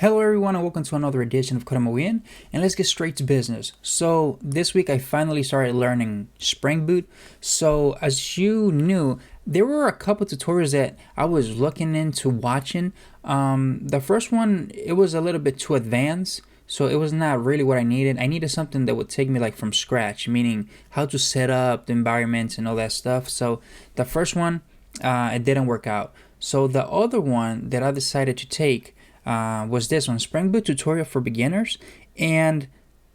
Hello everyone and welcome to another edition of Kuramoyan, and let's get straight to business. So this week I finally started learning Spring Boot. So as you knew, there were a couple tutorials that I was looking into watching. The first one, it was a little bit too advanced, so it was not really what I needed. I needed something that would take me like from scratch, meaning how to set up the environments and all that stuff. So the first one, it didn't work out. So the other one that I decided to take was this one, Spring Boot tutorial for beginners, and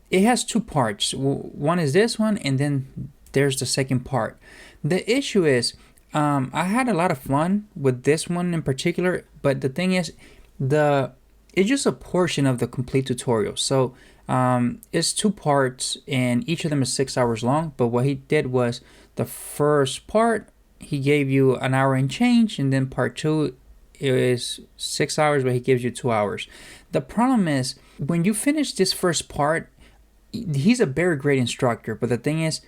it has two parts. One is this one, and then there's the second part. The issue is, I had a lot of fun with this one in particular, but the thing is, it's just a portion of the complete tutorial. So it's two parts, and each of them is 6 hours long. But what he did was the first part, he gave you an hour and change, and then part two is 6 hours, but he gives you 2 hours. The problem is when you finish this first part, he's a very great instructor, but the thing is,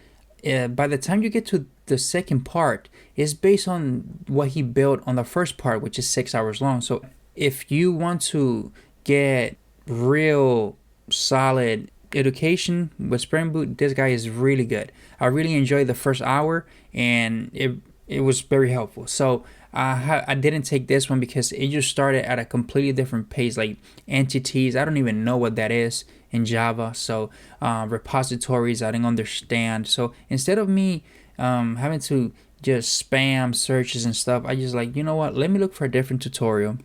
by the time you get to the second part, it's based on what he built on the first part, which is 6 hours long. So if you want to get real solid education with Spring Boot, this guy is really good. I really enjoyed the first hour, and it was very helpful. So I didn't take this one because it just started at a completely different pace, like entities. I don't even know what that is in Java. So repositories, I didn't understand. So instead of me having to just spam searches and stuff, I just like, you know what, let me look for a different tutorial.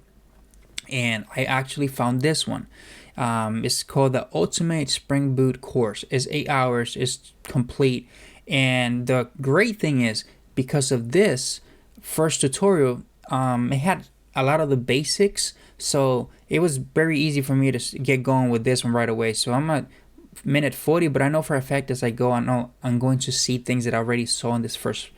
And I actually found this one. It's called the Ultimate Spring Boot course. It's 8 hours. It's complete. And the great thing is, because of this first tutorial, it had a lot of the basics, so it was very easy for me to get going with this one right away. So I'm at minute 40, but I know for a fact as I go, I know I'm going to see things that I already saw in this first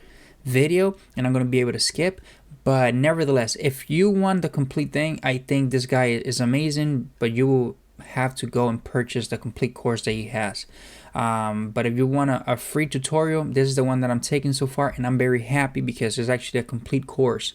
video, and I'm going to be able to skip. But nevertheless, if you want the complete thing, I think this guy is amazing, but you will have to go and purchase the complete course that he has. But if you want a free tutorial, this is the one that I'm taking so far, and I'm very happy because it's actually a complete course.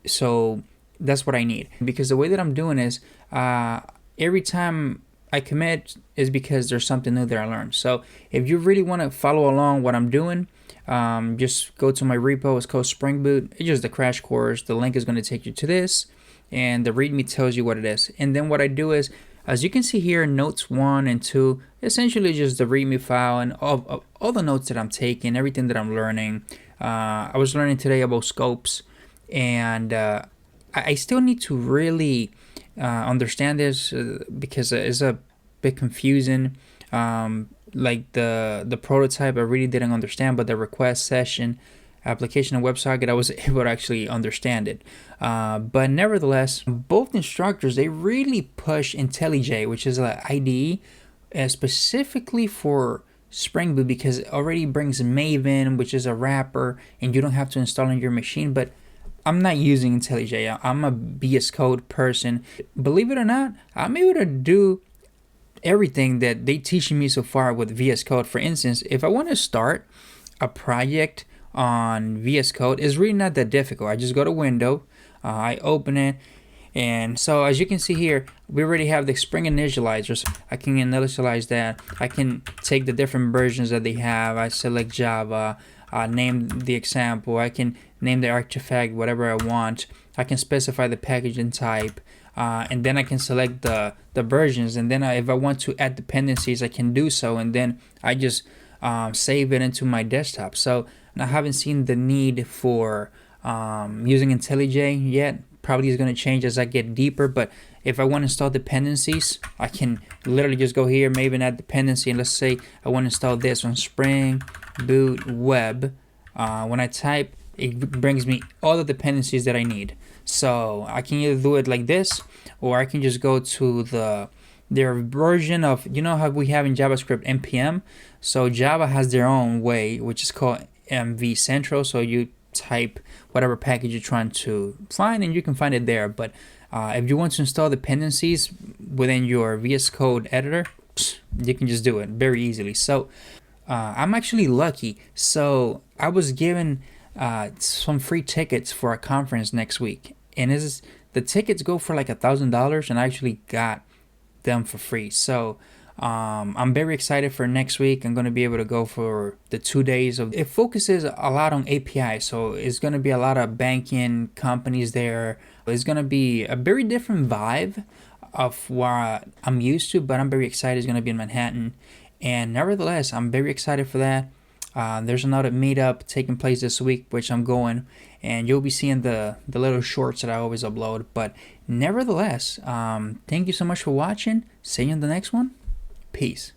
So that's what I need, because the way that I'm doing is every time I commit is because there's something new that I learned. So if you really want to follow along what I'm doing, just go to my repo. It's called Spring Boot. It's just the crash course. The link is going to take you to this, and the README tells you what it is. And then what I do is, as you can see here, notes 1 and 2, essentially just the README file and all the notes that I'm taking, everything that I'm learning. I was learning today about scopes, and I still need to really understand this because it's a bit confusing. Like the prototype, I really didn't understand, but the request, session, application, and WebSocket, I was able to actually understand it. But nevertheless, both instructors, they really push IntelliJ, which is an IDE specifically for Spring Boot, because it already brings Maven, which is a wrapper, and you don't have to install on your machine. But I'm not using IntelliJ. I'm a VS Code person. Believe it or not, I'm able to do everything that they teaching me so far with VS Code. For instance, if I want to start a project on VS Code, it's really not that difficult. I just go to Window, I open it, and so as you can see here, we already have the Spring initializers. I can initialize that. I can take the different versions that they have. I select Java, name the example. I can name the artifact whatever I want. I can specify the package and type, and then I can select the versions. And then if I want to add dependencies, I can do so, and then I just save it into my desktop. So I haven't seen the need for using IntelliJ yet. Probably is going to change as I get deeper, but if I want to install dependencies, I can literally just go here, maybe add dependency, and let's say I want to install this on Spring Boot Web. When I type, it brings me all the dependencies that I need. So I can either do it like this, or I can just go to their version of, you know how we have in JavaScript npm. So Java has their own way, which is called MV Central. So you type whatever package you're trying to find, and you can find it there. But if you want to install dependencies within your VS Code editor, you can just do it very easily. So I'm actually lucky. So I was given some free tickets for a conference next week, and this is the tickets go for like $1,000, and I actually got them for free. So I'm very excited for next week. I'm going to be able to go for the 2 days of it. Focuses a lot on API, so it's going to be a lot of banking companies there. It's going to be a very different vibe of what I'm used to, but I'm very excited. It's going to be in Manhattan, and nevertheless, I'm very excited for that. There's another meetup taking place this week, which I'm going, and you'll be seeing the little shorts that I always upload. But nevertheless, thank you so much for watching. See you in the next one. Peace.